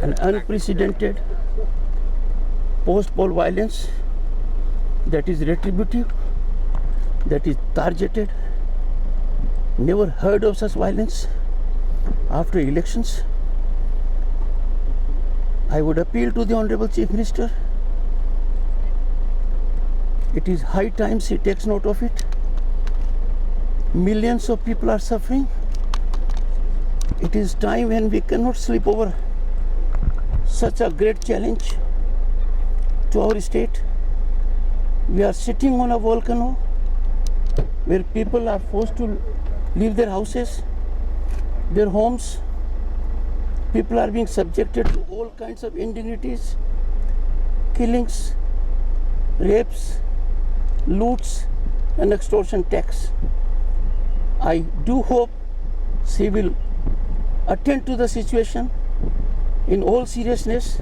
An unprecedented post-poll violence that is retributive, that is targeted. Never heard of such violence after elections. I would appeal to the Honorable Chief Minister. It is high time he takes note of it. Millions of people are suffering. It is time when we cannot sleep over such a great challenge to our state. We are sitting on a volcano where people are forced to leave their houses, their homes. People are being subjected to all kinds of indignities, killings, rapes, loots, and extortion tax. I do hope she will attend to the situation in all seriousness,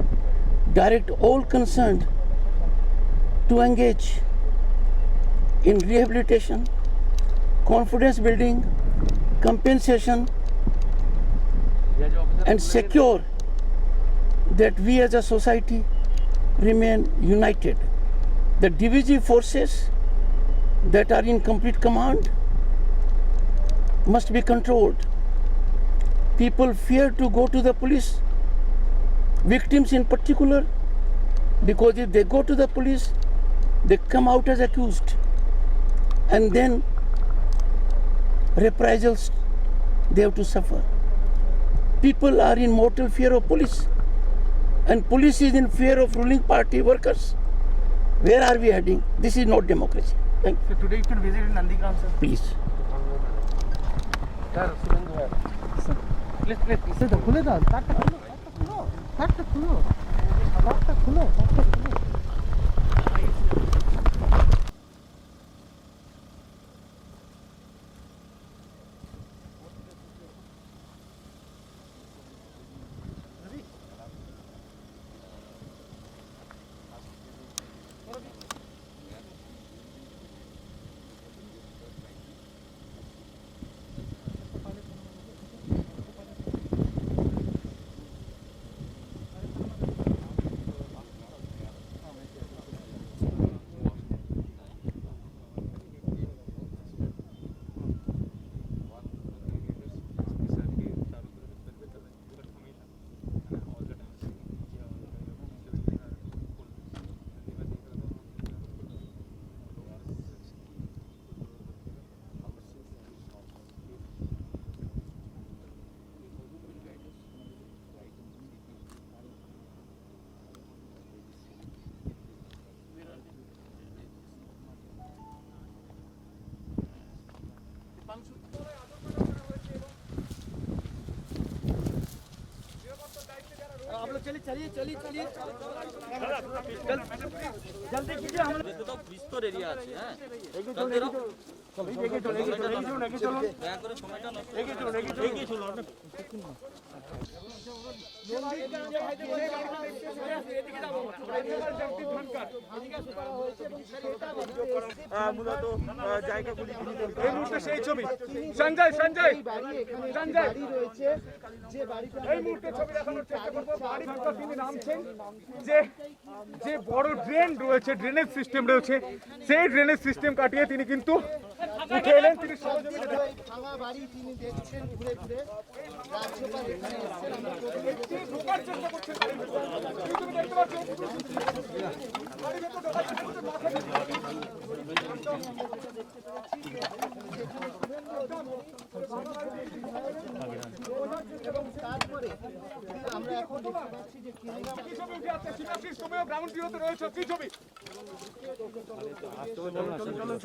direct all concerned to engage in rehabilitation, confidence building, compensation, and secure that we as a society remain united. The divisive forces that are in complete command must be controlled. People fear to go to the police, victims in particular, because if they go to the police, they come out as accused, and then reprisals they have to suffer. People are in mortal fear of police, and police is in fear of ruling party workers. Where are we heading? This is not democracy. Thank you. So today you can visit in Nandigram, sir. Please. Sir, please. Sir, खुले था, ताक खुलो. आप लोग चलिए जल्दी कीजिए हम তো বিস্তর এরিয়া আছে হ্যাঁ এগিয়ে চলুন দয়া করে সময়টা নষ্ট এগিয়ে চলুন মূলত জায়গাগুলি এই মুহূর্তে সেই ছবি সঞ্জয় রয়েছে যে বাড়িটা এই মুহূর্তে ছবি দেখানোর চেষ্টা করবো বাড়ি থেকে তিনি নামছেন যে বড় ড্রেন রয়েছে ড্রেনেজ সিস্টেম রয়েছে সেই ড্রেনেজ সিস্টেম কাটিয়ে তিনি কিন্তু উঠে এলেন তিনি সহযোগিতা ভাঙা বাড়ি তিনি দেখছেন ঘুরে রাজ্যপাল এখানে এসেছেন ঢোকার চেষ্টা করছেন তুমি দেখতে পাচ্ছ বাড়ি ভেতর ঢোকার চেষ্টা করছে এবং তারপরে আমরা এখন দেখতে পাচ্ছি যে কি ছবি উঠে আসছে শিবাশিস তুমিও গ্রাউন্ড জিরোতে রয়েছো কি ছবি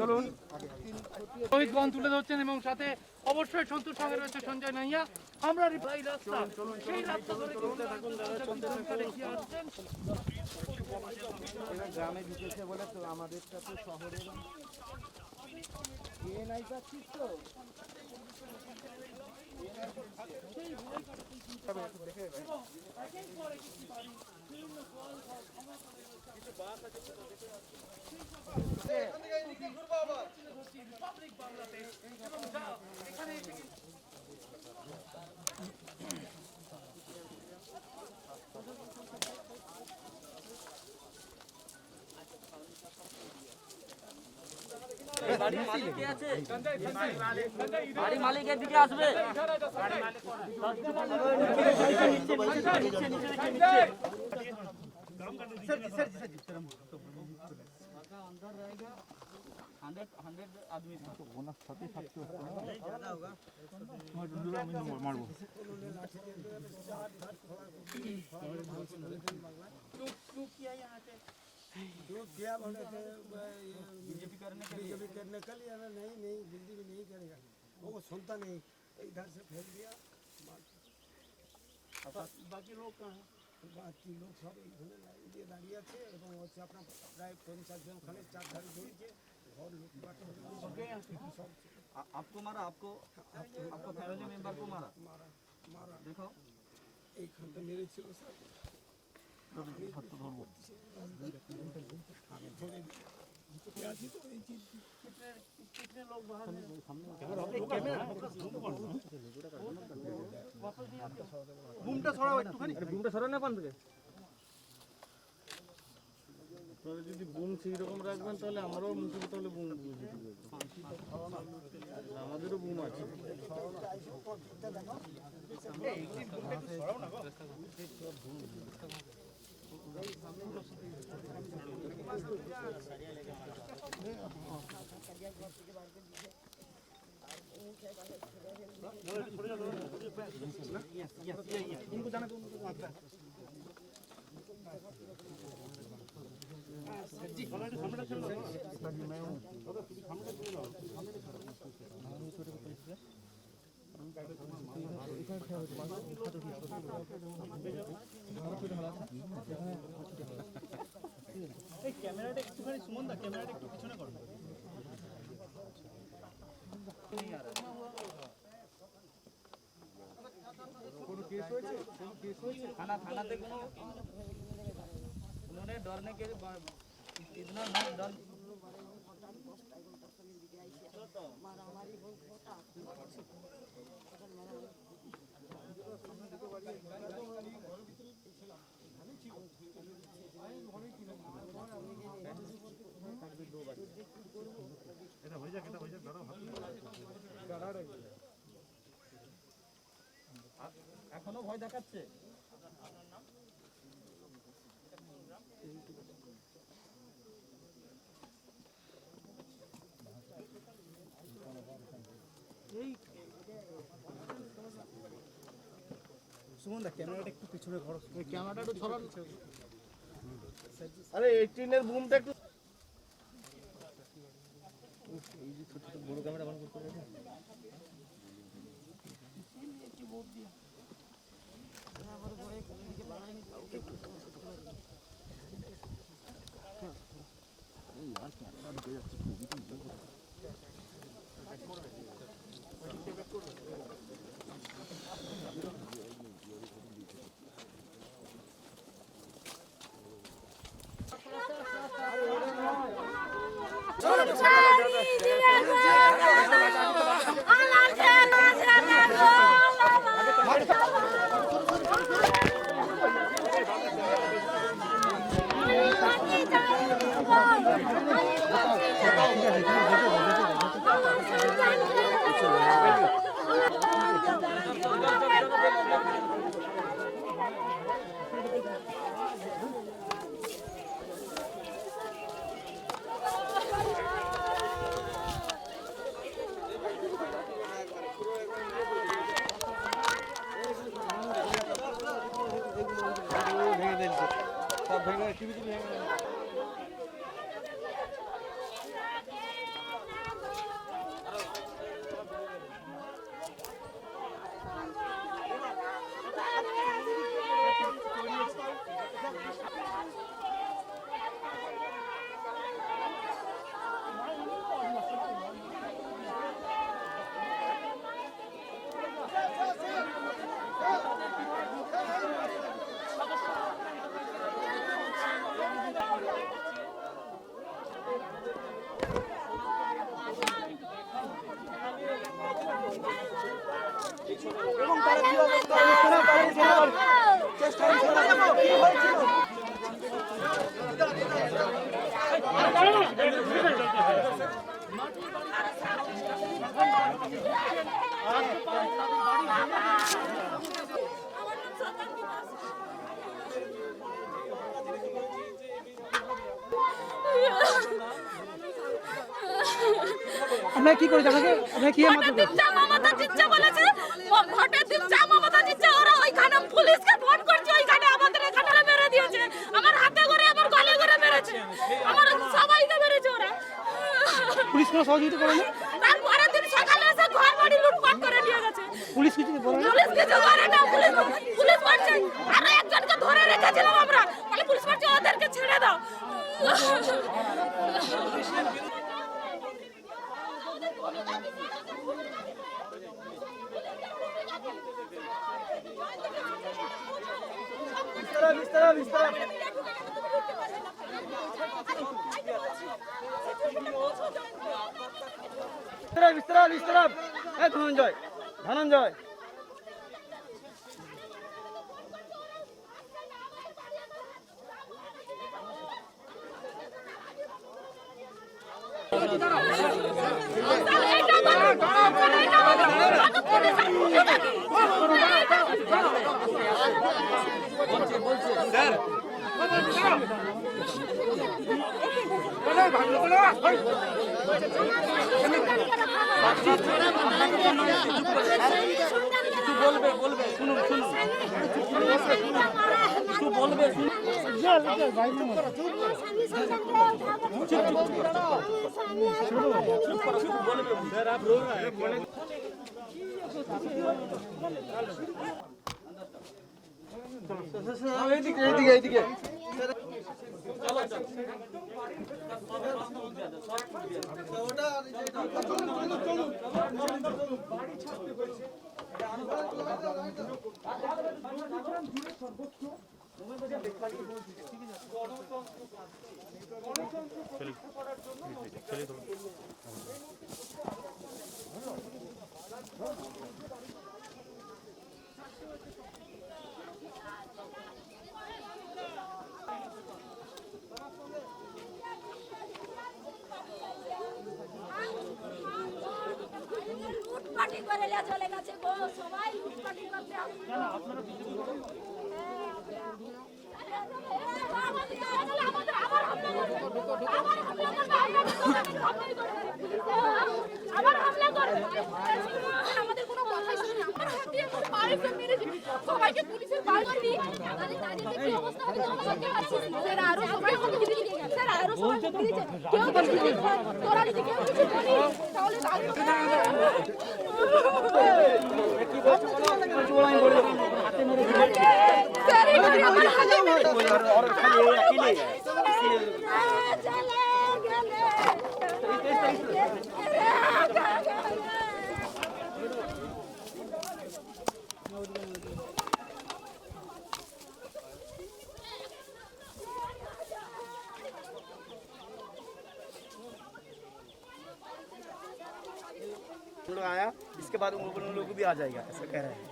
চলুন শহীদ বন তুলে ধরছেন এবং সাথে অবশ্যই সন্তোষ সঙ্গে রয়েছে সঞ্জয় নাইয়া আমরা রিপ্লাই রাস্তা সেই রাস্তা ধরে গ্রামে ঢুকেছে বলে তো আমাদেরটা তো শহরে নাই পাচ্ছিস তো এখানে গাড়ির মালিক কে আছে? গাড়ির মালিক এদিকে আসবে। बीजेपी करने के लिए नहीं जल्दी भी नहीं करेगा वो सुनता नहीं इधर से फेंक दिया बाकी लोग कहाँ हैं बाकी लोग सब এখানে লাইন দিয়ে দাঁড়িয়ে আছে এবং হচ্ছে আপনার প্রায় 50 জন খানে চার ধারে ধরেছে ঘর লুটপাট সব आपको मारा? आपको फैमिली मेंबर को मारा? মারা देखो এইখানটা মেরেছিল স্যার বুমটা ছড়াও একটুখানি। বুমটা ছড়ানো না পান থেকে। আপনারা যদি বুম সেই রকম রাখবেন তাহলে আমারও মুখে তাহলে বুম আমাদেরও বুম আছে। ক্যামেরাটা একটুখানি সুমন দা ক্যামেরাটা একটু পিছনে করো। কোনো কেস হয়েছে? थानाते कोनो उन्होंने डरने के इतना नहीं डर এখনো ভয় দেখাচ্ছে। সুমন দা ক্যামেরাটা একটু পিছনে করো। ক্যামেরাটা একটু ছড়ান। আরে 18 এর বুমটা একটু এই যে ছোট ছোট বড় ক্যামেরা বান করতে পারে। Thank you. আপনারা কি করেছেন আপনারা কি ভোটের দিন যা মমতা দিচ্ছে বলেছে, ভোটের দিন যা মমতা দিচ্ছে ওরা ওইখানে পুলিশকে ফোন করছে, ওইখানে আমাদের এখানে মেরে দিয়েছে, আমার হাতে করে আমার গলে করে মেরেছে, আমার সবাইকে মেরেছে ওরা। পুলিশ কোনো সহযোগিতা করেনি? তারপরের দিন সকালে এসে ঘর বাড়ি লুটপাট করে নিয়ে গেছে। পুলিশ কিছু বলে না? পুলিশ কিছু করে না, পুলিশ বলছে আরো একজনকে ধরে রেখেছিলাম আমরা, বলে পুলিশ বলছে ওদেরকে ছেড়ে দাও। ধনঞ্জয় ধনঞ্জয় এইদিকে লুটপাটি করে চলে গেছে গো, সবাই লুটপাটি করতে আসছে। আমাদের কোনো কথাই শুনে না, আমার হাত দিয়ে কোনো বাড়িতে মেরেছে, সবাইকে পুলিশের বাড়ি কি অবস্থা হবে আমাকে আসছে, স্যার আরো সবাই আমাকে দিয়ে গেছে, স্যার আরো সবাই দিয়েছে, কেউ বলছে তোরা যদি কেউ কিছু বলিস তাহলে लोग आया, इसके बाद उन लोगों को भी आ जाएगा, ऐसा कह रहे हैं।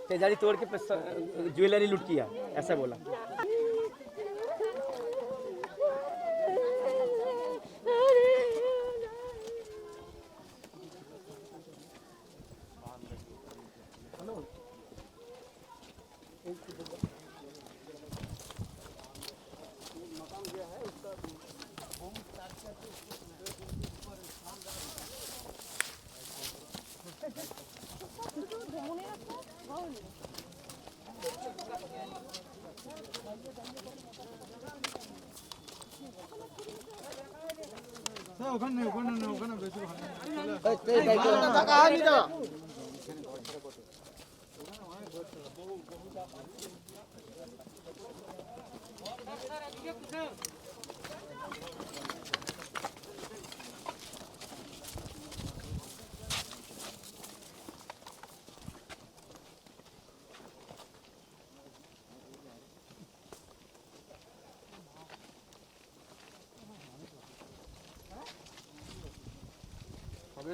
तेजारी तोड़ के ज्वेलरी लूट किया, ऐसा बोला।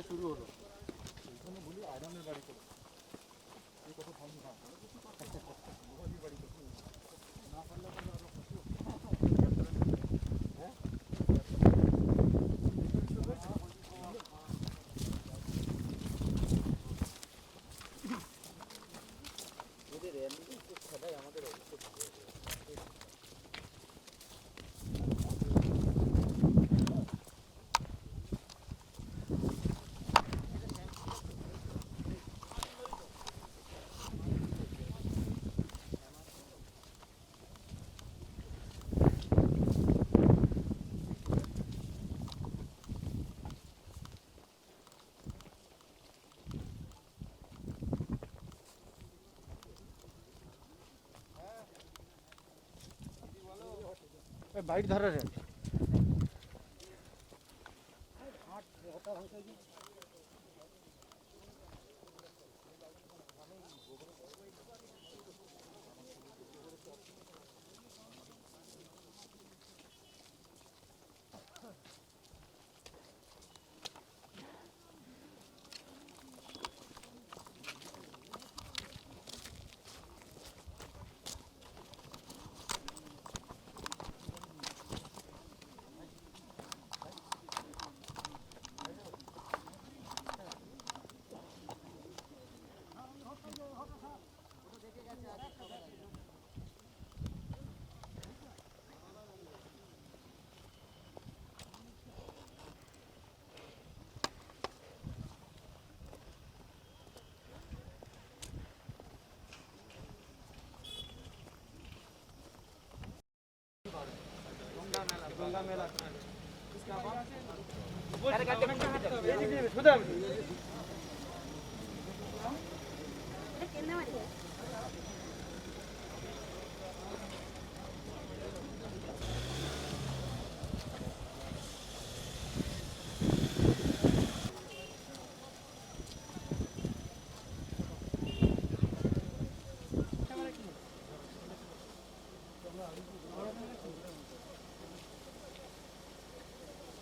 শুরু হলো আয়রনের বাড়ি করে কত না পারলে বাইট ধরে রে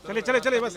चले चले चले बस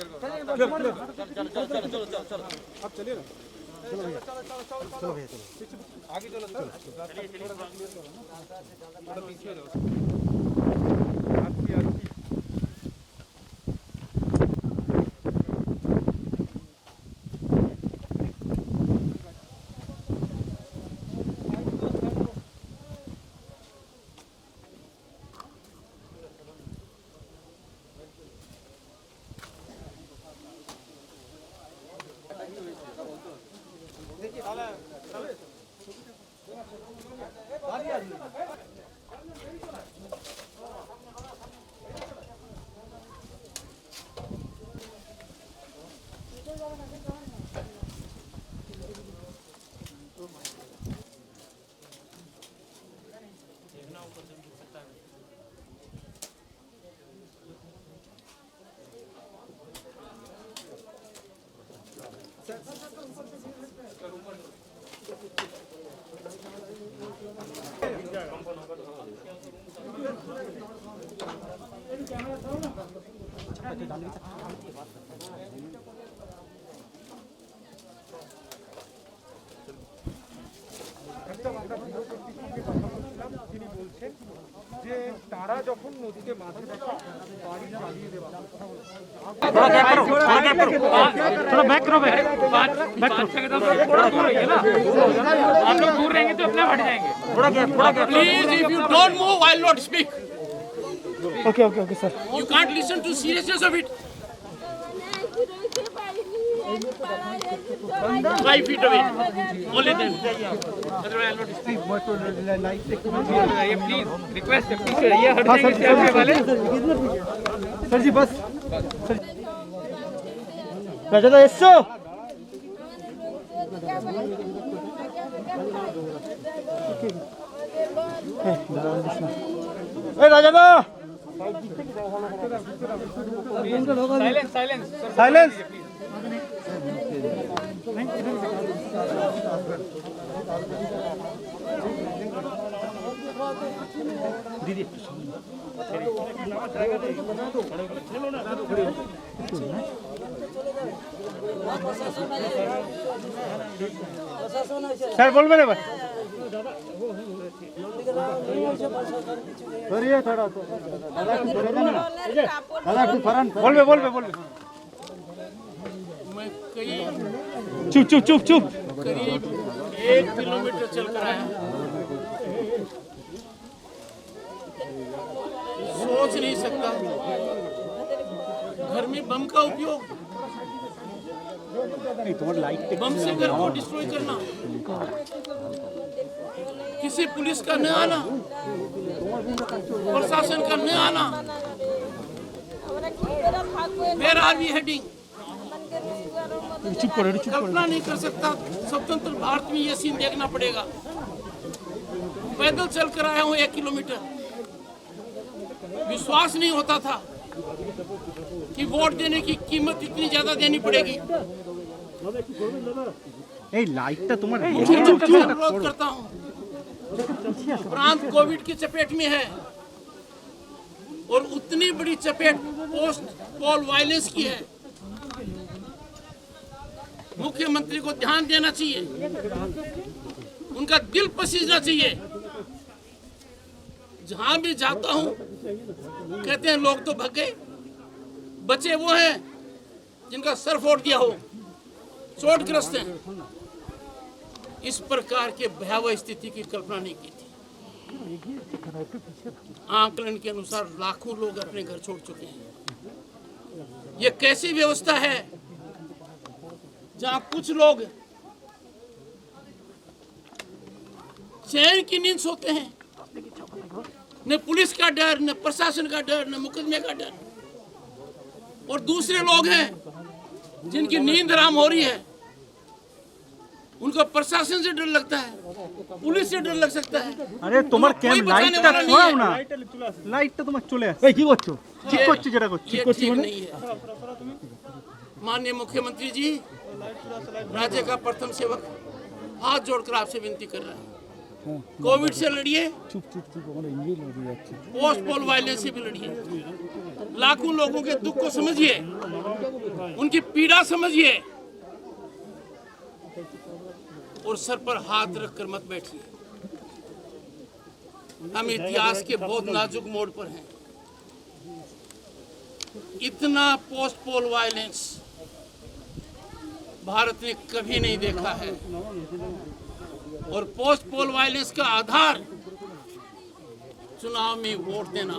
তিনি বলছেন যে তারা যখন নদীতে মাছ দেখে বাড়ি জ্বালিয়ে দেওয়া थोड़ा बैक करो बैक थोड़ा दूर रहिए ना आप लोग दूर रहेंगे तो अपने हट जाएंगे थोड़ा gap please if you don't move I will not speak okay okay okay sir you can't listen to seriousness of it 5 feet away only then otherwise I will not speak please request पीछे रहिए हट जाएंगे कैमरे वाले sir जी बस राजा दा एसो ए राजा दा साइलेंस साइलेंस दीदी স্যার বলবেন এবার ধরিয়ে থোড়া দাদা একটু ধরে দেন না দাদা একটু ফরান বলবে বলবে বলবে চুপ চুপ চুপ চুপ करीब 1 किलोमीटर चल कर आया सोच नहीं सकता घर में बम का उपयोग बम से घर को डिस्ट्रॉय करना किसी पुलिस का न आना प्रशासन का न आना वेयर आर वी हेडिंग कल्पना नहीं कर सकता स्वतंत्र भारत में ये सीन देखना पड़ेगा पैदल चल कर आया हूँ 1 किलोमीटर विश्वास नहीं होता था कि वोट देने की कीमत इतनी ज्यादा देनी पड़ेगी। मुख्यमंत्री से अनुरोध करता हूं, प्रांत कोविड की चपेट में है और उतनी बड़ी चपेट पोस्ट पोल वायलेंस की है। मुख्यमंत्री को ध्यान देना चाहिए, उनका दिल पसीजना चाहिए। जहां भी जाता हूं कहते हैं लोग तो भाग गए, बचे वो हैं जिनका सर फोड़ दिया हो, चोटग्रस्त हैं। इस प्रकार के भयावह स्थिति की कल्पना नहीं की थी। आंकलन के अनुसार लाखों लोग अपने घर छोड़ चुके हैं। ये कैसी व्यवस्था है जहां कुछ लोग चैन की नींद सोते हैं, न पुलिस का डर, न प्रशासन का डर, न मुकदमे का डर, और दूसरे लोग हैं जिनकी नींद हराम हो रही है, उनको प्रशासन से डर लगता है, पुलिस से डर लग सकता है। আরে তোমার कोई ক্যাম बचाने লাইটটা वाला नहीं ছড়াও है। না, লাইটটা তোমার চলে আসছে। এই কি করছো? ঠিক করছো যেটা করছো। ये ठीक नहीं है। माननीय मुख्यमंत्री जी, राज्य का प्रथम सेवक हाथ जोड़कर आपसे विनती कर रहा है, कोविड से लड़िए, पोस्ट पोल वायलेंस से भी लड़िए। लाखों लोगों के दुख को समझिए, उनकी पीड़ा समझिए और सर पर हाथ रखकर मत बैठिए। हम इतिहास के बहुत नाजुक मोड़ पर हैं। इतना पोस्ट पोल वायलेंस भारत ने कभी नहीं देखा है, और पोस्ट पोल वायलेंस का आधार चुनाव में वोट देना,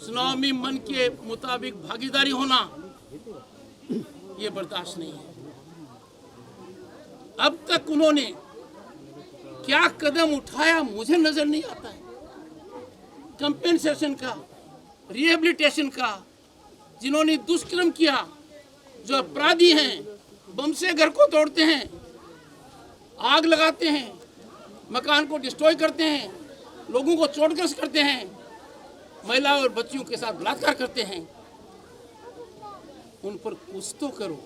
चुनाव में मन के मुताबिक भागीदारी होना, ये बर्दाश्त नहीं है। अब तक उन्होंने क्या कदम उठाया मुझे नजर नहीं आता है। कंपेंसेशन का, रिहेबिलिटेशन का, जिन्होंने दुष्कर्म किया, जो अपराधी हैं, बम से घर को तोड़ते हैं, आग लगाते हैं, मकान को डिस्ट्रॉय करते हैं, लोगों को चोटग्रस्त करते हैं, महिला और बच्चियों के साथ बलात्कार करते हैं, उन पर कुछ तो करो।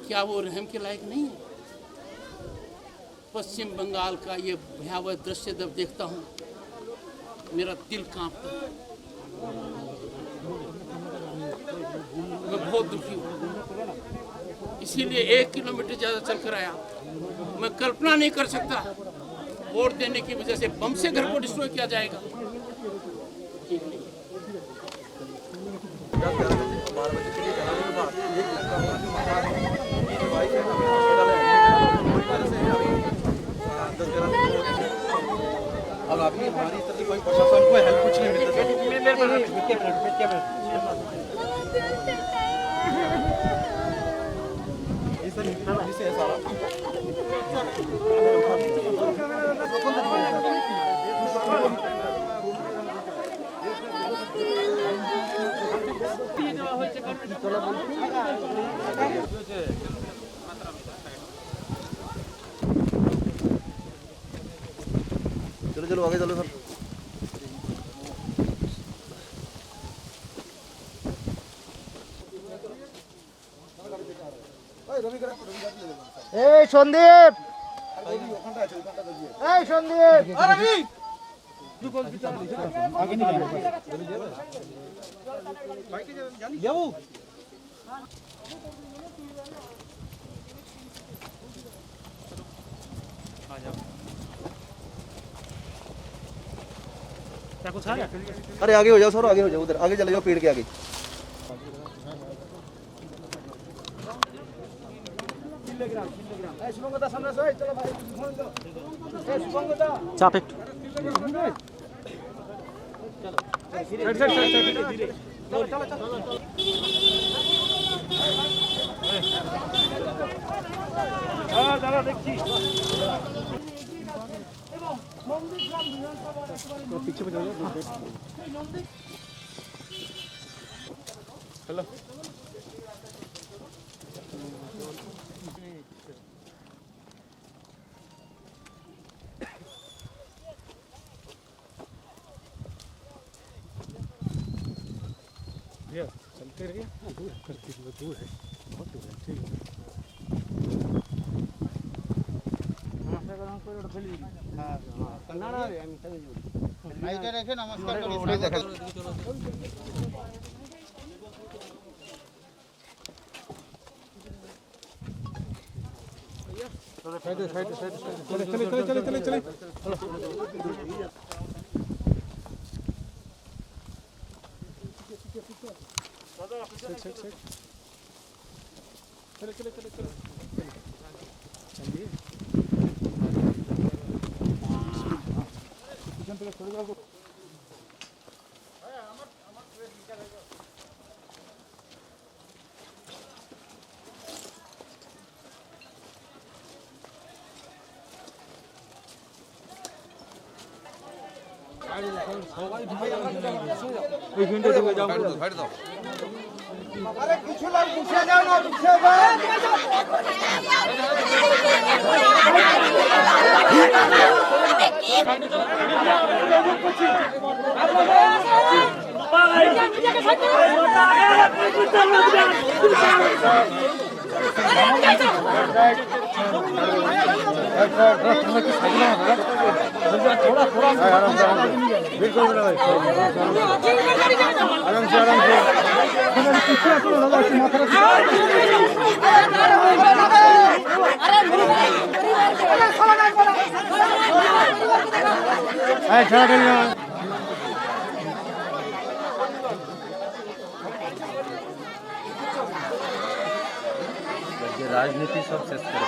क्या वो रहम के लायक नहीं है? पश्चिम बंगाल का ये भयावह दृश्य जब देखता हूँ मेरा दिल कांपता है। मैं बहुत दुखी हूँ, इसीलिए 1 किलोमीटर ज़्यादा चलकर आया। मैं कल्पना नहीं कर सकता वोट देने की वजह से बम से घर को डिस्ट्रॉय किया जाएगा। ठीक नहीं। अब अभी हमारी तरफ से कोई प्रशासन को हेल्प कुछ नहीं मिलता। चलो चलो आगे चलो सर। এই সন্দীপ, এই সন্দীপ, अरे आगे हो जाओ सर, आगे हो जाओ, उधर आगे चले जाओ, पेड़ के आगे। চাপ একটু। भैया चलते रहिए। हाँ दूर है, दूर है, बहुत दूर है। ठीक है। লাইটে রেখে নমস্কার করি। साइड साइड साइड चले चले चले चले चले चले चले चले चले चले चलिए আরে কিছু লোক পিছিয়ে যাও না, পিছিয়ে যাও। थोड़ा थोड़ा आराम से बिल्कुल आराम से आराम से पीछे तो लगा कि माथा है छा गया राजनीति सब शेष कर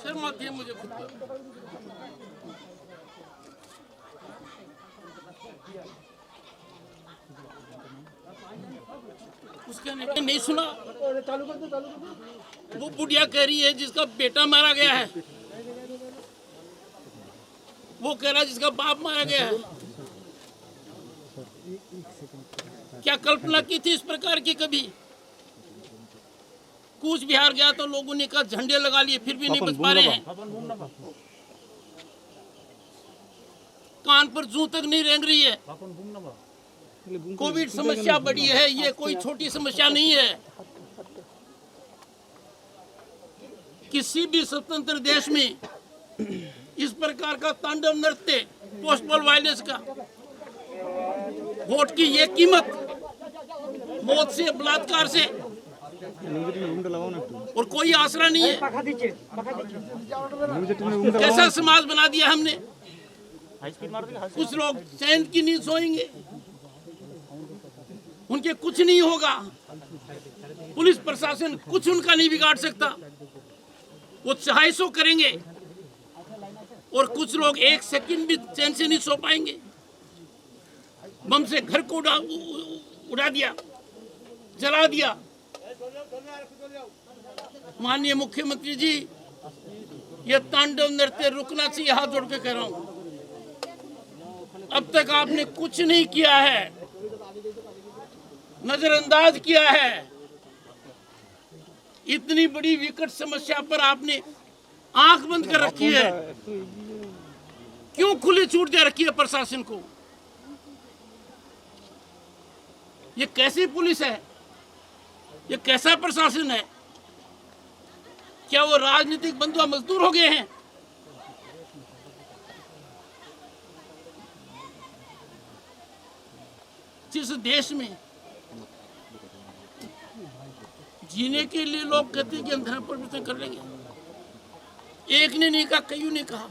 शर्म आती है मुझे खुद पर। उसका नहीं सुना। वो बुढ़िया कह रही है जिसका बेटा मारा गया है, वो कह रहा है जिसका बाप मारा गया है। क्या कल्पना की थी इस प्रकार की कभी? कूच बिहार गया तो लोगों ने कहा झंडे लगा लिए, फिर भी नहीं बच पा रहे हैं। कान पर जू तक नहीं रेंग रही है। कोविड समस्या बड़ी है, ये कोई छोटी समस्या नहीं है। किसी भी स्वतंत्र देश में इस प्रकार का तांडव नृत्य पोस्टल वायलेंस का वोट की ये कीमत, मौत से, बलात्कार से, और कोई आसरा नहीं है। कैसा समाज बना दिया हमने। कुछ लोग चैन की नींद सोएंगे, उनके कुछ नहीं होगा। पुलिस प्रशासन कुछ उनका नहीं बिगाड़ सकता, वो चाहे सो करेंगे। और कुछ लोग एक सेकंड भी चैन से नहीं सो पाएंगे। बम से घर को उड़ा दिया, जला दिया। माननीय मुख्यमंत्री जी, ये तांडव नृत्य रुकना चाहिए, हाथ जोड़ के कह रहा हूं। अब तक आपने कुछ नहीं किया है, नजरअंदाज किया है। इतनी बड़ी विकट समस्या पर आपने आंख बंद कर रखी है। क्यों खुली छूट दे रखी है प्रशासन को? ये कैसी पुलिस है? ये कैसा प्रशासन है? क्या वो राजनीतिक बंधुआ मजदूर हो गए हैं? जिस देश में जीने के लिए लोग कहते हैं कि हम धर्म परिवर्तन कर लेंगे, एक ने नहीं कहा, कईयों ने कहा।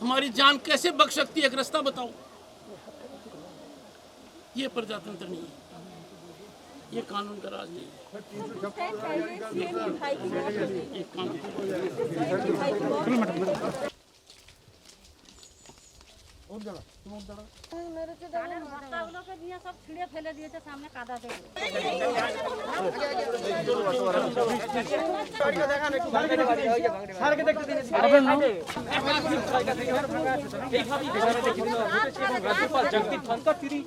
हमारी जान कैसे बच सकती है? एक रास्ता बताओ। ये प्रजातंत्र नहीं है, ये कानून का राज नहीं है। मेरे के मोटाগুলো কে দিয়ে সব ছিঁড়ে ফেলে দিয়েছে সামনে কাদাতে। স্যারকে দেখতে দিন। রাজ্যপাল জগদীপ ধনকর তিনি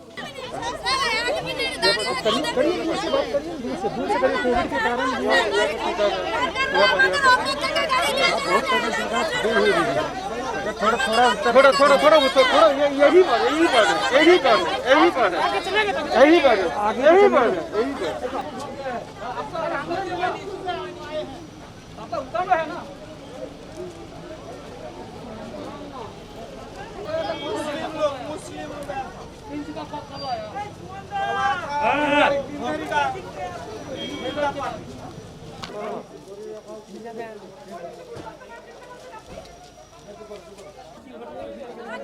थोड़ा यही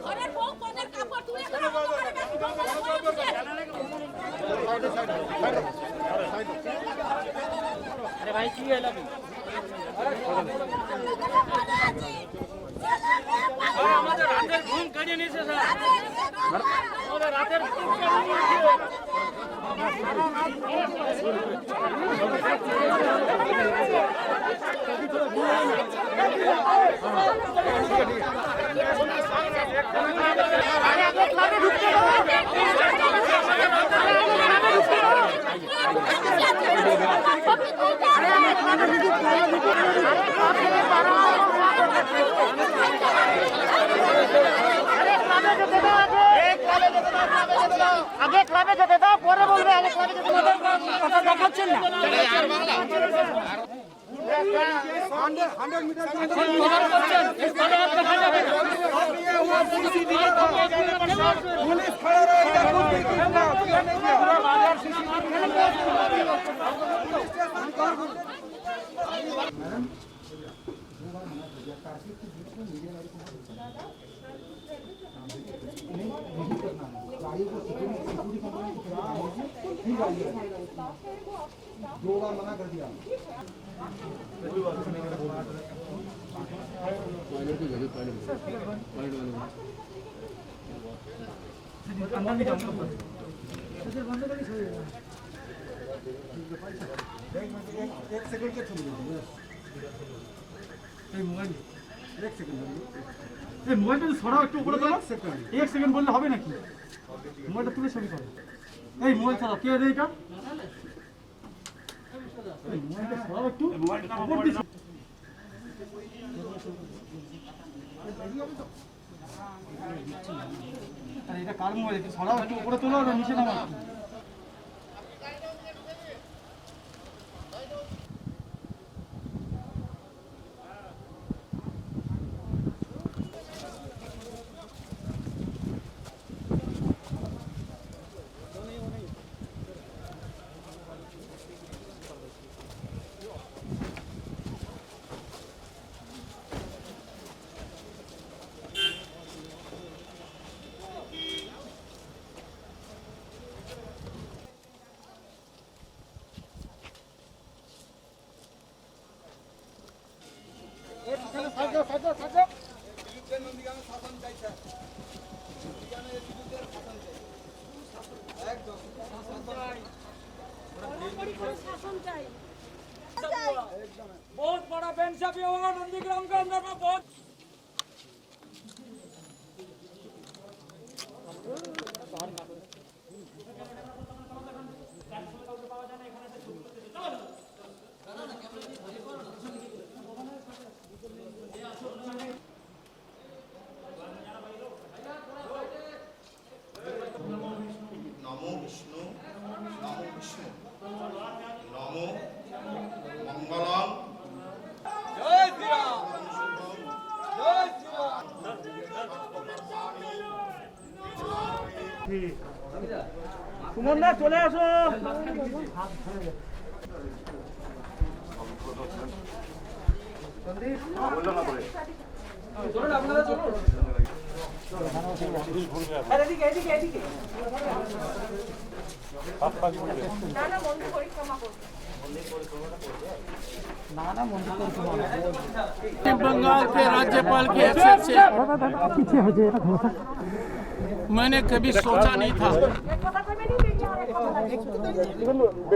ঘরের বউ পদের কাপড় তুলে ফেলা আরে ভাই কি হলো? আমাদের রাতের ঘুম কেড়ে নিয়েছে স্যার, আমাদের রাতের ঘুম কেড়ে নিয়েছে। আগে ক্লাবে যেতে দাও, পরে বলবে আগে ক্লাবে যেতে দাও। কথা দেখাচ্ছেন না। दो बार मना कर दिया। एक सेकंड के छोड़ মোবাইলটা ছড়াও একটু উপরে তোলো। এক সেকেন্ড বললে হবে নাকি? মোবাইলটা তুলে ছবি করো। এই মোবাইল ছাড়াও। কে রে এটা? মোবাইলটা ছড়াও একটু। আরে এটা কার মোবাইল? একটু ছড়াও একটু উপরে তোলো আর নিচে নামাও। बहुत बड़ा बेंचापी होगा नंदीग्राम के अंदर में बहुत नमो विष्णु नमो विष्णु नमो मंगलम जय श्री राम जय श्री राम সুমন দা চলে আসো। बंगाल के राज्यपाल की हैसियत से मैंने कभी सोचा नहीं था,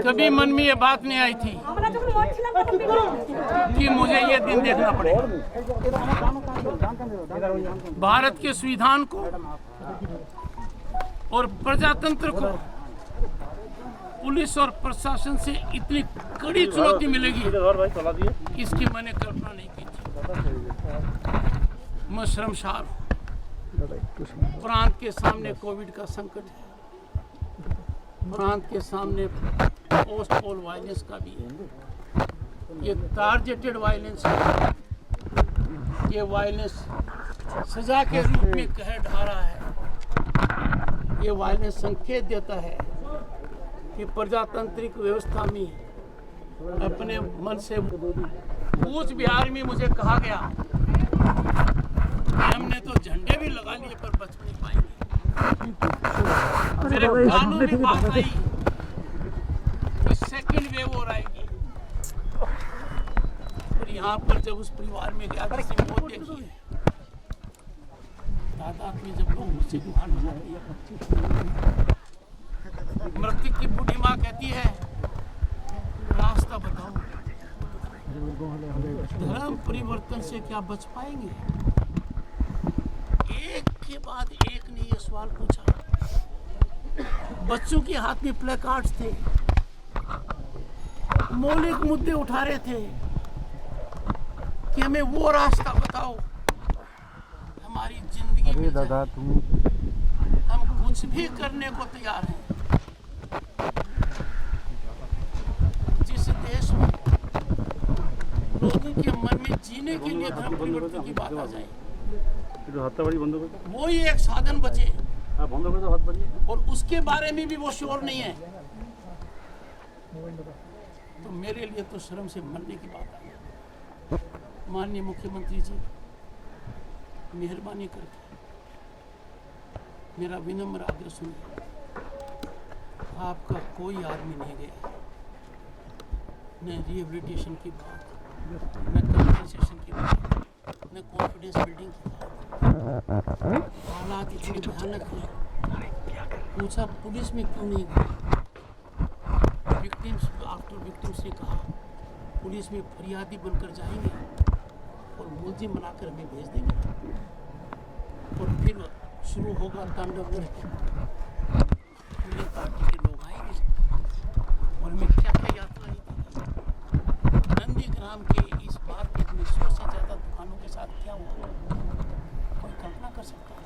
कभी मन में ये बात नहीं आई थी कि मुझे ये दिन देखना पड़ेगा। भारत के संविधान को और प्रजातंत्र को पुलिस और प्रशासन से इतनी कड़ी चुनौती मिलेगी, इसकी मैंने कल्पना नहीं की थी। मैं शर्मसार हूँ। प्रांत के सामने कोविड का संकट है, प्रांत के सामने पोस्ट पोल वायलेंस का भी है। ये टारगेटेड वायलेंस है, ये वायलेंस सजा के रूप में कहर ढा रहा है। ये वायलेंस संकेत देता है कि प्रजातांत्रिक व्यवस्था में अपने मन से कूच बिहार में मुझे कहा गया कि हमने तो झंडे भी लगा लिए पर बच नहीं पाएंगे। फिर एक कानूनी बात आई कि सेकंड वेव और आएगी। फिर यहाँ पर जब उस परिवार में गया जिसने मौत देखी है, तादाद में जब लोग मुझसे गुहार लगाते हैं, मृतक की बूढ़ी माँ कहती है रास्ता बताओ, धर्म परिवर्तन से क्या बच पाएंगे? एक के बाद एक ने ये सवाल पूछा। बच्चों के हाथ में प्ले कार्ड्स थे, मौलिक मुद्दे उठा रहे थे कि हमें वो रास्ता बताओ हमारी जिंदगी में दादा हम कुछ भी करने को तैयार हैं। जिस देश में लोगों के मन में जीने के लिए धर्म परिवर्तन की बात आ जाए, वो ही एक साधन बचे और उसके बारे में भी वो श्योर नहीं है, तो मेरे लिए तो शर्म से मरने की बात आ गई। माननीय मुख्यमंत्री जी, मेहरबानी करके मेरा विनम्र आग्रह सुनिए। आपका कोई आदमी नहीं गया, न रिहेबिलिटेशन की बात, न कंपनसेशन की बात, न कॉन्फिडेंस बिल्डिंग की बात। हालात इतने भयानक हैं। पूछा पुलिस में क्यों नहीं गई? विक्टिम्स ने कहा पुलिस में फरियादी बनकर जाएंगे और मुलजिम बनाकर हमें भेज देंगे और फिर शुरू होगा तांडव नृत्य। पूरी पार्टी के लोग आएंगे और हमें क्या क्या याद करेंगे। नंदीग्राम के इस मार्केट में 100 से ज़्यादा दुकानों के साथ क्या हुआ, कोई कल्पना कर सकता है?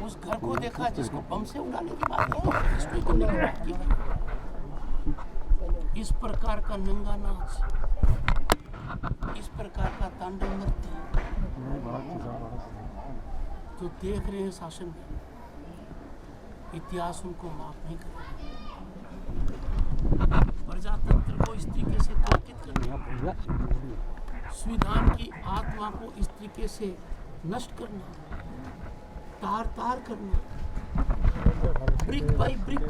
उस घर को देखा जिसको बम से उड़ाने की बात है, इसको करने की बात की। इस प्रकार का नंगा नाच, इस प्रकार का तांडव नृत्य जो देख रहे हैं शासन में, इतिहास उनको माफ नहीं करेगा। प्रजातंत्र को इस तरीके से ताकिद करना, संविधान की आत्मा को इस तरीके से नष्ट करना, तार तार करना, ब्रिक बाई ब्रिक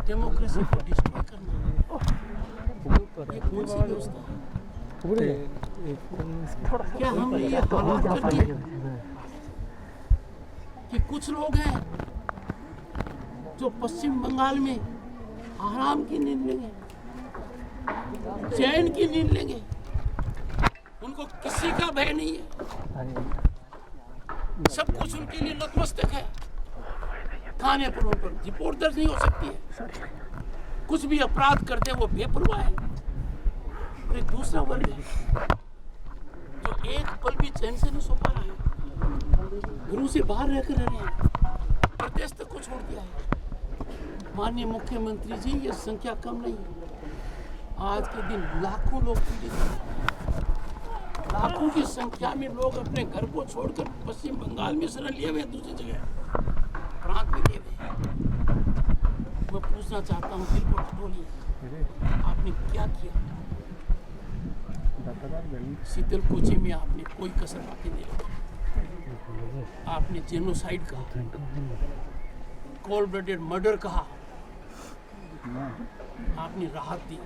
डेमोक्रेसी को डिस्ट्रॉय करना, ये कौन सी व्यवस्था है? क्या हम ये हालात कर दिए कि कुछ लोग हैं जो पश्चिम बंगाल में आराम की नींद लेंगे, चैन की नींद लेंगे, उनको किसी का भय नहीं है, सब कुछ उनके लिए नतमस्तक है। थाने पर उन पर रिपोर्ट दर्ज नहीं हो सकती है, कुछ भी अपराध करते वो बेपरवाह है। और एक दूसरा वर्ग है जो एक पल भी चैन से नहीं सो पा रहा है, घरों से बाहर रहकर रह रहे हैं, प्रदेश तक को छोड़ दिया है। माननीय मुख्यमंत्री जी, ये संख्या कम नहीं है। आज के दिन लाखों लोग पीड़ित हैं, लाखों की संख्या में लोग अपने घर को छोड़कर पश्चिम बंगाल में शरण लिए हुए, दूसरी जगह प्रांत में लिए हुए। मैं पूछना चाहता हूँ, दिल को टटोलिए, आपने क्या किया? शीतल कोची में आपने कोई कसर बाकी नहीं रखी। आपने जेनोसाइड कहा, कोल्ड ब्लडेड मर्डर कहा, आपने राहत दी,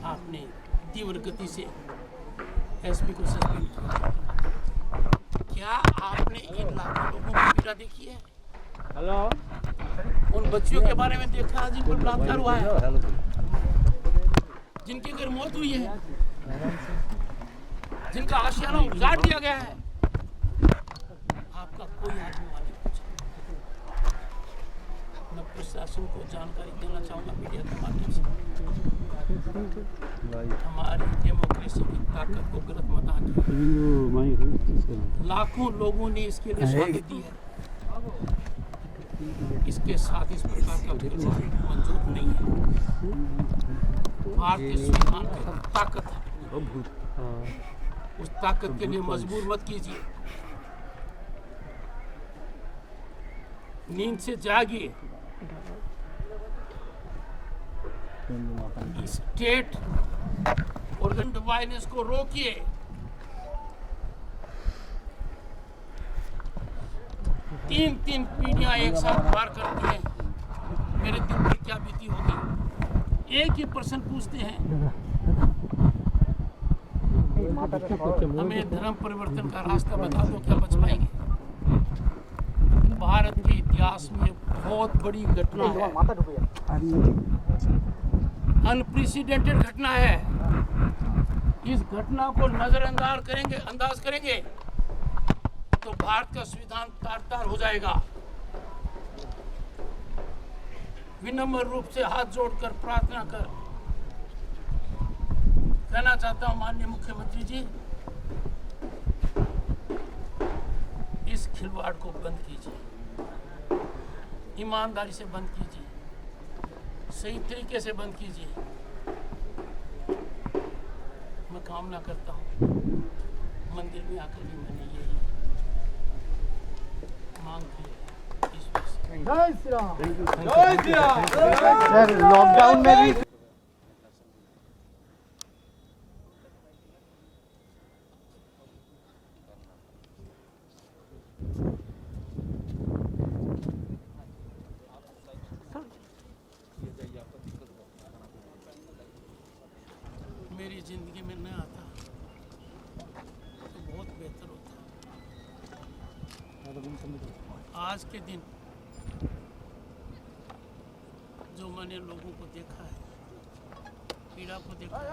आपने तीव्र गति से एसपी को सस्पेंड किया। क्या आपने इन लाखों लोगों की पीड़ा देखी है? हेलो, उन बच्चियों के बारे में देखा जिन पर बलात्कार हुआ है, जिनके घर मौत हुई है, जिनका आशियाना उजाड़ दिया गया है, आपका कोई आदमी वहां नहीं पूछा। मैं प्रशासन को जानकारी देना चाहूंगा मीडिया के माध्यम से, हमारी डेमोक्रेसी की ताकत को गलत मत आंकिए। लाखों लोगों ने इसके लिए स्वागत दी है, इसके साथ इस प्रकार का भेदभाव मंजूर नहीं है। भारतीय संविधान की ताकत है, उस ताकत के लिए मजबूर मत कीजिए। नींद से जागिए, स्टेट ऑर्गन वायलेंस को रोकिए। तीन पीढ़ियां एक साथ पार करती हैं, मेरे दिल पर क्या बीती होगी। एक ही प्रश्न पूछते हैं, हमें धर्म परिवर्तन का रास्ता बता दो, क्या बच पाएंगे? भारत के इतिहास में बहुत बड़ी घटना है, अनप्रेसिडेंटेड घटना है। इस घटना को अंदाज करेंगे तो भारत का संविधान तार-तार हो जाएगा। विनम्र रूप से हाथ जोड़कर प्रार्थना कर कहना चाहता हूं, माननीय मुख्यमंत्री जी, इस खिलवाड़ को बंद कीजिए, ईमानदारी से बंद कीजिए, सही तरीके से बंद कीजिए। मैं कामना करता हूँ मंदिर में आकर भी मैंने यही मांग की है। जय श्री राम। जय श्री राम। सर, लॉकडाउन में भी मेरी जिंदगी में न आता तो बहुत बेहतर होता। आज के दिन जो मैंने लोगों को देखा है, पीड़ा को देखा है,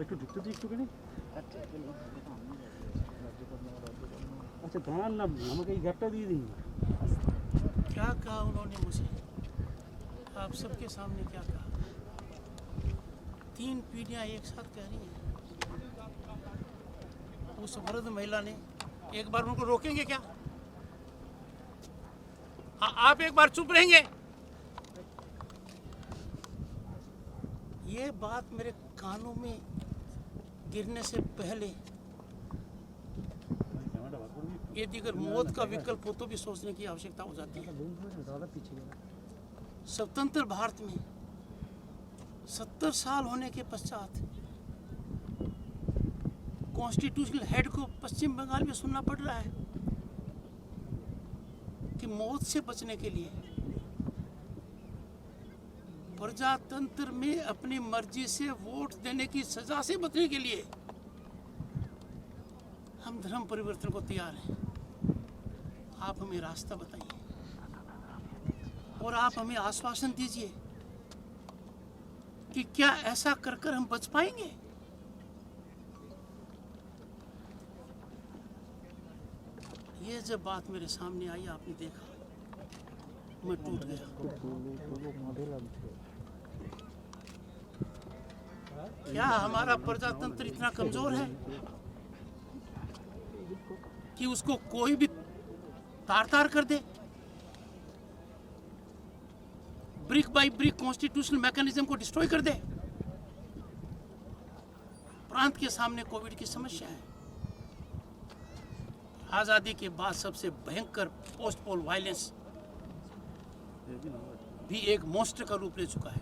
একটু ঢুকতে দিই একটুখানি। আচ্ছা দাঁড়ান না, আমাকে এই গ্যাপটা দিয়ে দিন। क्या कहा उन्होंने मुझे, आप सबके सामने क्या कहा? 3 पीढ़ियां एक साथ कह रही हैं। उस वृद्ध महिला ने, एक बार उनको रोकेंगे क्या? आप एक बार चुप रहेंगे? ये बात मेरे कानों में गिरने से पहले, यदि अगर मौत का विकल्प हो तो भी सोचने की आवश्यकता हो जाती है। स्वतंत्र भारत में 70 साल होने के पश्चात कॉन्स्टिट्यूशनल हेड को पश्चिम बंगाल में सुनना पड़ रहा है। कि मौत से बचने के लिए, प्रजातंत्र में अपनी मर्जी से वोट देने की सजा से बचने के लिए हम धर्म परिवर्तन को तैयार हैं। आप हमें रास्ता बताइए और आप हमें आश्वासन दीजिए कि क्या ऐसा कर कर हम बच पाएंगे। ये जब बात मेरे सामने आई, आपने देखा, मैं टूट गया। क्या हमारा प्रजातंत्र इतना कमजोर है कि उसको कोई भी तार तार कर दे? Brick by brick constitutional mechanism को डिस्ट्रॉय कर दे? प्रांत के सामने कोविड की समस्या है। आजादी के बाद सबसे भयंकर पोस्ट पोल वायलेंस भी एक मॉन्स्टर का रूप ले चुका है।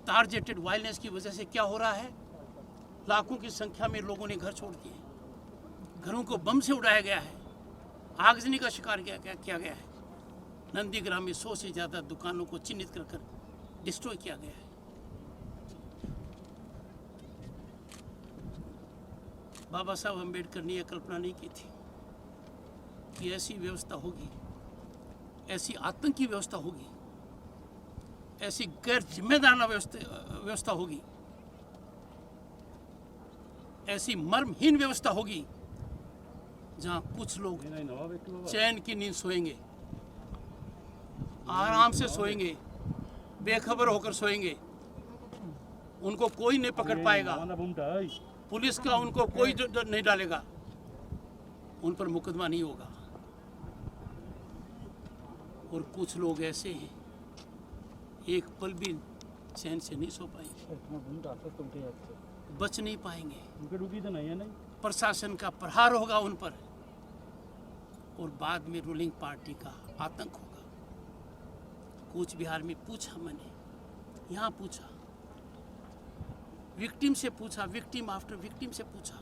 टारगेटेड वायलेंस की वजह से क्या हो रहा है? लाखों की संख्या में लोगों ने घर छोड़ दिए, घरों को बम से उड़ाया गया है, आगजनी का शिकार किया गया है। नंदीग्राम में 100 से ज्यादा दुकानों को चिन्हित कर डिस्ट्रॉय किया गया है। बाबा साहब अम्बेडकर ने यह कल्पना नहीं की थी कि ऐसी व्यवस्था होगी, ऐसी आतंकी व्यवस्था होगी, ऐसी गैर जिम्मेदाराना व्यवस्था होगी, ऐसी मर्महीन व्यवस्था होगी जहां कुछ लोग चैन की नींद सोएंगे, आराम से सोएंगे, बेखबर होकर सोएंगे। उनको कोई नहीं पकड़ पाएगा, पुलिस का उनको कोई डर नहीं डालेगा, उन पर मुकदमा नहीं होगा। और कुछ लोग ऐसे हैं, एक पल भी चैन से नहीं सो पाएंगे, बच नहीं पाएंगे। प्रशासन का प्रहार होगा उन पर और बाद में रूलिंग पार्टी का आतंक होगा। कूच बिहार में पूछा मैंने, यहाँ पूछा, विक्टिम से पूछा, विक्टिम आफ्टर विक्टिम से पूछा,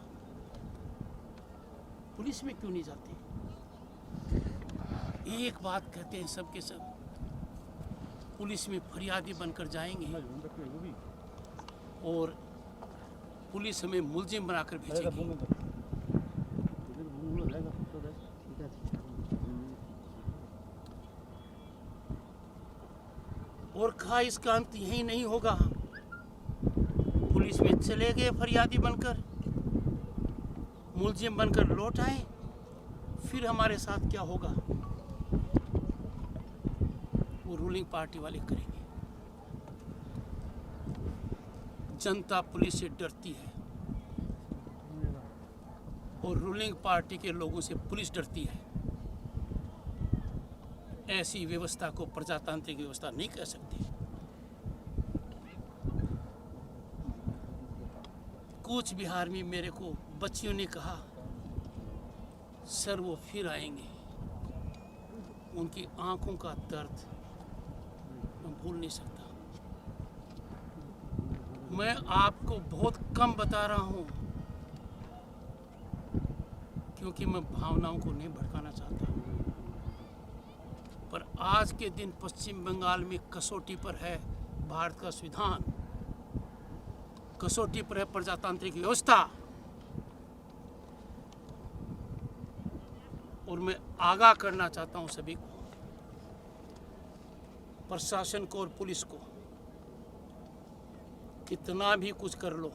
पुलिस में क्यों नहीं जाते? एक बात कहते हैं सबके सब, पुलिस में फरियादी बनकर जाएंगे और पुलिस हमें मुलजिम बनाकर भेजेगी। और कहा इसका अंत यही नहीं होगा, पुलिस में चले गए फरियादी बनकर, मुलजिम बनकर लौट आए, फिर हमारे साथ क्या होगा वो रूलिंग पार्टी वाले करेंगे। जनता पुलिस से डरती है और रूलिंग पार्टी के लोगों से पुलिस डरती है। ऐसी व्यवस्था को प्रजातांत्रिक व्यवस्था नहीं कह सकते। कूच बिहार में मेरे को बच्चियों ने कहा, सर वो फिर आएंगे, उनकी आंखों का दर्द मैं भूल नहीं सकता। मैं आपको बहुत कम बता रहा हूं क्योंकि मैं भावनाओं को नहीं भड़काना चाहता, पर आज के दिन पश्चिम बंगाल में कसौटी पर है भारत का संविधान, कसौटी पर है प्रजातांत्रिक व्यवस्था। और मैं आगाह करना चाहता हूं सभी को, प्रशासन को और पुलिस को, कितना भी कुछ कर लो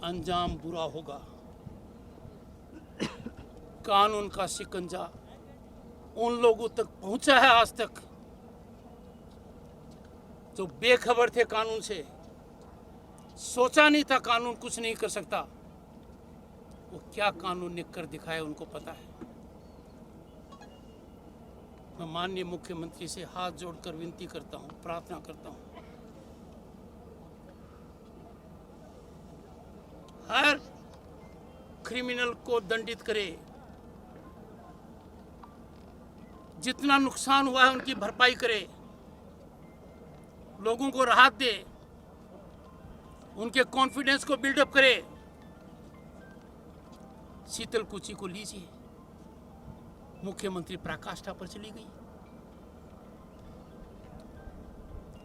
अंजाम बुरा होगा। कानून का शिकंजा उन लोगों तक पहुंचा है आज तक जो बेखबर थे कानून से, सोचा नहीं था कानून कुछ नहीं कर सकता। वो क्या कानून ने कर दिखाया उनको पता है। मैं माननीय मुख्यमंत्री से हाथ जोड़कर विनती करता हूं, प्रार्थना करता हूं, हर क्रिमिनल को दंडित करे, जितना नुकसान हुआ है उनकी भरपाई करे, लोगों को राहत दे, उनके कॉन्फिडेंस को बिल्डअप करे। शीतल कुची को लीजिए, मुख्यमंत्री पराकाष्ठा पर चली गई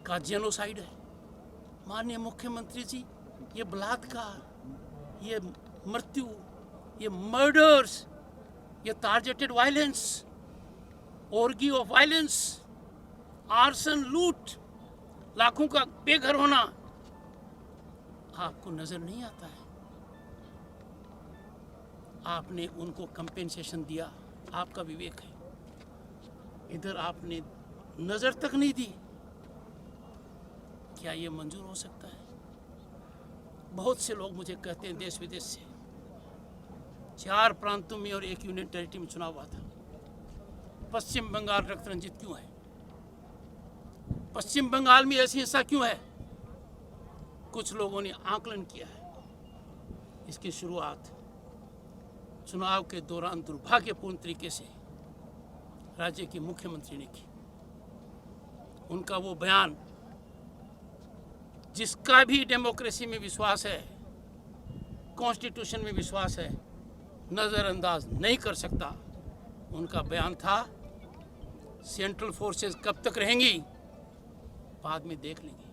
का जेनोसाइड है। माननीय मुख्यमंत्री जी, ये बलात्कार, ये मृत्यु, ये मर्डर्स, ये targeted violence, orgy of violence, arson, लूट, लाखों का बेघर होना आपको नजर नहीं आता है? आपने उनको कंपेंसेशन दिया, आपका विवेक है। इधर आपने नजर तक नहीं दी। क्या ये मंजूर हो सकता है? बहुत से लोग मुझे कहते हैं देश विदेश से, 4 प्रांतों में और 1 यूनियन टेरिटरी में चुनाव हुआ था, पश्चिम बंगाल रक्त रंजित क्यों है? पश्चिम बंगाल में ऐसी हिंसा क्यों है? कुछ लोगों ने आकलन किया है। इसकी शुरुआत चुनाव के दौरान दुर्भाग्यपूर्ण तरीके से राज्य की मुख्यमंत्री ने की। उनका वो बयान, जिसका भी डेमोक्रेसी में विश्वास है, कॉन्स्टिट्यूशन में विश्वास है, नज़रअंदाज नहीं कर सकता। उनका बयान था, सेंट्रल फोर्सेस कब तक रहेंगी बाद में देख लेंगे।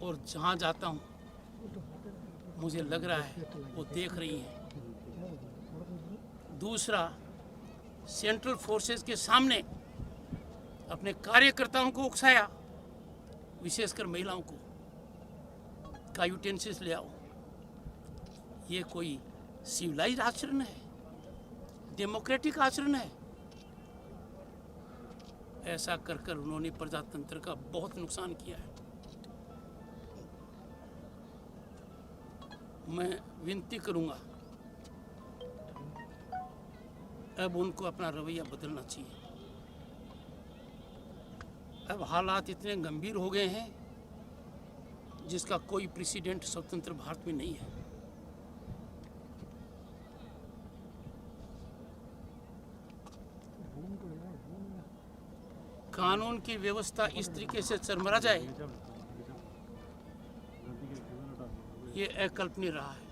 और जहां जाता हूं मुझे लग रहा है वो देख रही हैं। दूसरा, सेंट्रल फोर्सेस के सामने अपने कार्यकर्ताओं को उकसाया, विशेषकर महिलाओं को, का यूटेंसिल्स ले आओ। ये कोई सिविलाइज्ड आचरण है? डेमोक्रेटिक आचरण है? ऐसा कर कर उन्होंने प्रजातंत्र का बहुत नुकसान किया है। मैं विनती करूंगा, अब उनको अपना रवैया बदलना चाहिए। अब हालात इतने गंभीर हो गए हैं जिसका कोई प्रेसिडेंट स्वतंत्र भारत में नहीं है। कानून की व्यवस्था इस तरीके से चरमरा जाए, ये अकल्पनीय रहा है।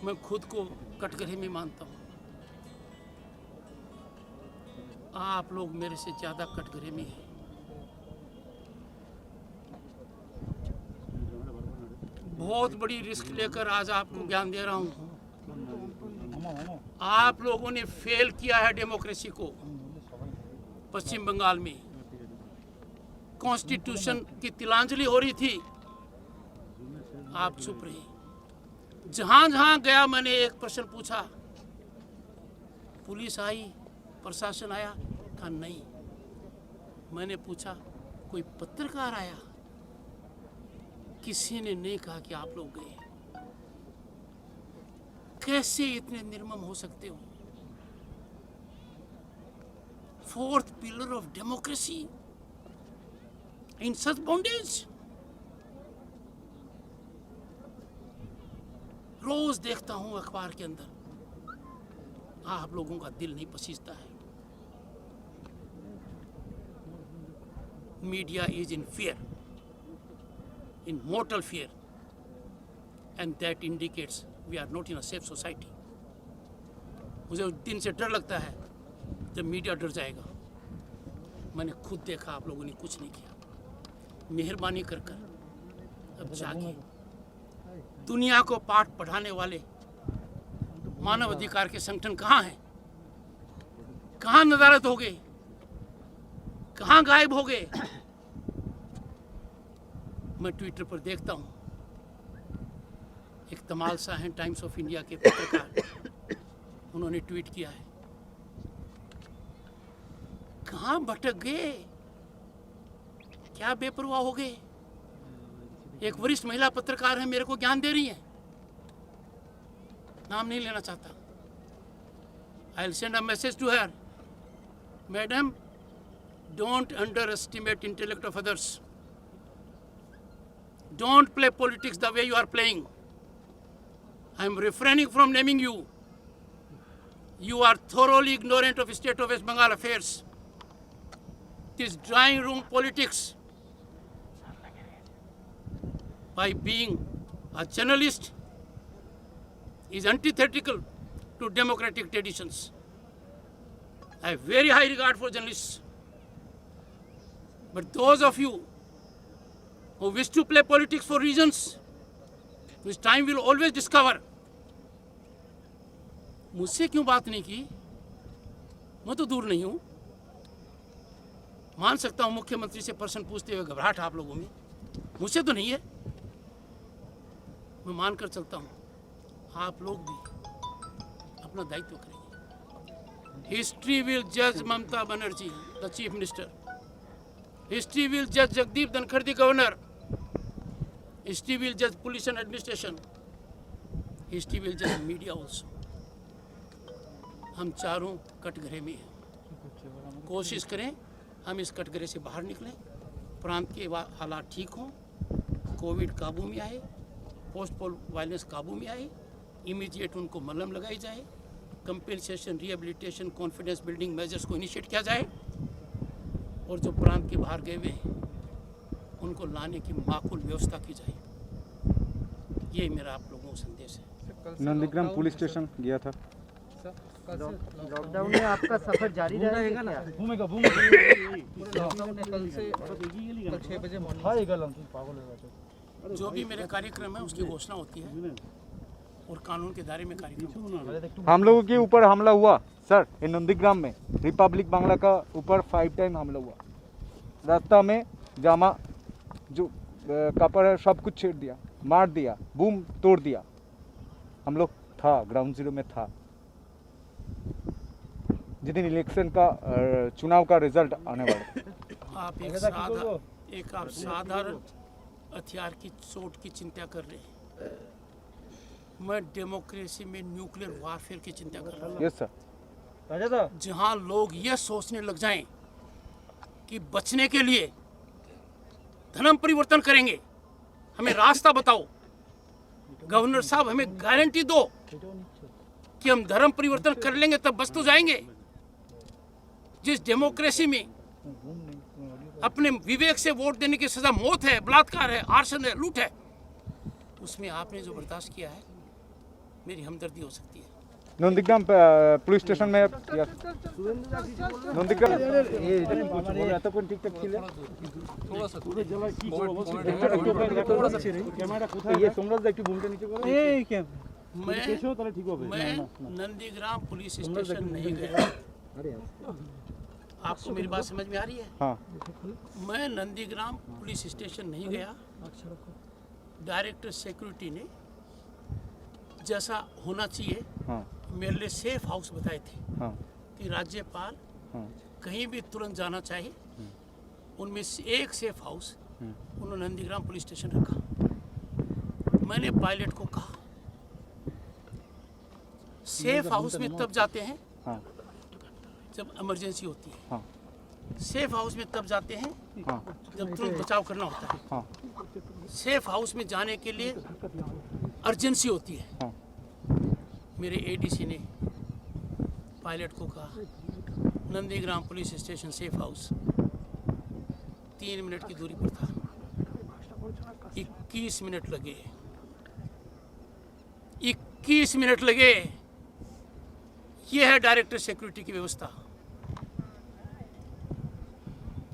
मैं खुद को कटघरे में मानता हूँ। आप लोग मेरे से ज्यादा कटघरे में हैं। बहुत बड़ी रिस्क लेकर आज आपको ज्ञान दे रहा हूँ। आप लोगों ने फेल किया है डेमोक्रेसी को। पश्चिम बंगाल में कॉन्स्टिट्यूशन की तिलांजलि हो रही थी, आप चुप रहे। जहां जहां गया मैंने एक प्रश्न पूछा, पुलिस आई, प्रशासन आया? कहा नहीं। मैंने पूछा कोई पत्रकार आया? किसी ने नहीं कहा कि आप लोग गए। कैसे इतने निर्मम हो सकते हो? 4th pillar of democracy in such bondage. रोज देखता हूं अखबार के अंदर, आप लोगों का दिल नहीं पसीजता है। Media is in fear, in mortal fear, and that indicates we are not in a safe society. मुझे उस दिन से डर लगता है जब मीडिया डर जाएगा। मैंने खुद देखा, आप लोगों ने कुछ नहीं किया। मेहरबानी कर कर अब जागिए। दुनिया को पाठ पढ़ाने वाले मानव अधिकार के संगठन कहाँ हैं? कहाँ नदारत हो गए? कहाँ गायब हो गए? मैं ट्विटर पर देखता हूँ, एक तमाल सा है टाइम्स ऑफ इंडिया के पत्रकार, उन्होंने ट्वीट किया है, कहाँ भटक गए? क्या बेपरवाह हो गए? एक वरिष्ठ महिला पत्रकार है, मेरे को ज्ञान दे रही है, नाम नहीं लेना चाहता। I will send a message to her, madam, don't underestimate intellect of others, don't play politics the way you are playing. I am refraining from naming you. You are thoroughly ignorant of state of West Bengal affairs. This drawing room politics, by being A journalist is antithetical to democratic traditions. I have very high regard for journalists. But those of you who wish to play politics for reasons which time will always discover, मुझसे क्यों बात नहीं की? मैं तो दूर नहीं हूं. मान सकता हूं मुख्यमंत्री से प्रश्न पूछते हुए घबराहट आप लोगों में, मुझसे तो नहीं है. मैं मानकर चलता हूं आप लोग भी अपना दायित्व करेंगे. हिस्ट्री विल जज Mamata Banerjee the chief minister. History will जज Jagdeep Dhankhar the governor. History will जज police and administration. History will जज मीडिया ऑल्सो. हम चारों कटघरे में हैं. कोशिश करें हम इस कटघरे से बाहर निकलें, प्रांत के हालात ठीक हों, कोविड काबू में आए, पोस्ट पोल वायलेंस काबू में आए, इमीडिएट उनको मलहम लगाई जाए, compensation, rehabilitation, confidence building measures को इनिशिएट किया जाए, और जो प्रांत के बाहर गए हुए हैं उनको लाने की माकूल व्यवस्था की जाए. ये मेरा आप लोगों को संदेश है. नंदीग्राम पुलिस स्टेशन गया था. लॉकडाउन में आपका सफर जारी रहेगा ना? घूमेगा कल से 6 बजे जो भी मेरे कार्यक्रम है उसकी घोषणा होती है और कानून के दायरे में कार्यक्रम. हम लोगों के ऊपर हमला हुआ सर इन नंदीग्राम में. रिपब्लिक बांग्ला का ऊपर 5 टाइम हमला हुआ. रास्ता में जामा जो कपड़ है सब कुछ छेड़ दिया, मार दिया, बूम तोड़ दिया. हम लोग था ग्राउंड जीरो में था जिस इलेक्शन का चुनाव का रिजल्ट आने वाला. आप एक साधारण हथियार की चोट की चिंता कर रहे हैं. मैं डेमोक्रेसी में न्यूक्लियर वारफेयर की चिंता कर रहा हूँ. Yes sir. जहाँ लोग ये सोचने लग जाएं कि बचने के लिए धर्म परिवर्तन करेंगे, हमें रास्ता बताओ. गवर्नर साहब हमें गारंटी दो कि हम धर्म परिवर्तन कर लेंगे तब बच तो जाएंगे. जिस डेमोक्रेसी में अपने विवेक से वोट देने की सजा मौत है, बलात्कार है, आर्सन है, लूट है, उसमें आपने जो बर्दाश्त किया है मेरी हमदर्दी हो सकती है. नंदीग्राम पुलिस स्टेशन में नंदीग्राम मैं नंदीग्राम पुलिस स्टेशन नहीं गया. आपको मेरी बात समझ में आ रही है? हाँ. मैं नंदीग्राम पुलिस स्टेशन नहीं गया. डायरेक्टर सिक्योरिटी ने जैसा होना चाहिए हाँ. मेरे लिए सेफ हाउस बताए थे हाँ. कि राज्यपाल हाँ. कहीं भी तुरंत जाना चाहे. उनमें से एक सेफ हाउस उन्होंने नंदीग्राम पुलिस स्टेशन रखा. मैंने पायलट को कहा सेफ हाउस में तब जाते हैं हाँ. जब इमरजेंसी होती है. हाँ. सेफ हाउस में तब जाते हैं हाँ. जब तुरंत बचाव करना होता है. हाँ. सेफ हाउस में जाने के लिए अर्जेंसी होती है. हाँ. मेरे एडीसी ने पायलट को कहा Nandigram police station safe house 3 minute की दूरी पर था. 21 मिनट लगे. 21 मिनट लगे. ये है डायरेक्टर सिक्योरिटी की व्यवस्था.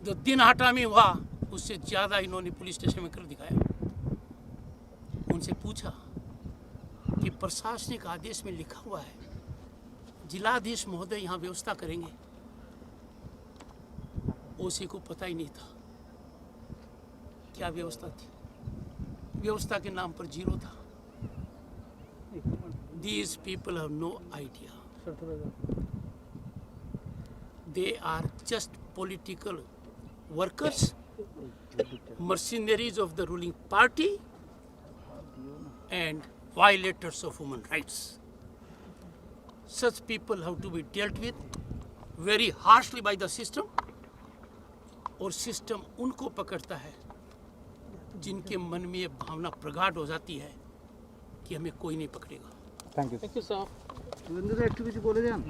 जो दिन हटा में हुआ उससे ज्यादा इन्होंने पुलिस स्टेशन में कर दिखाया. उनसे पूछा कि प्रशासनिक आदेश में लिखा हुआ है जिलाधीश महोदय यहाँ व्यवस्था करेंगे. ओसी को पता ही नहीं था क्या व्यवस्था थी. व्यवस्था के नाम पर जीरो था. These people have no idea. They are just political workers, mercenaries of the ruling party, and violators of human rights. Such people have to be dealt with very harshly by the system, और system उनको पकड़ता है जिनके मन में ये भावना प्रगाढ़ हो जाती है कि हमें कोई नहीं पकड़ेगा. Thank you. একটু কিছু বলে দেন.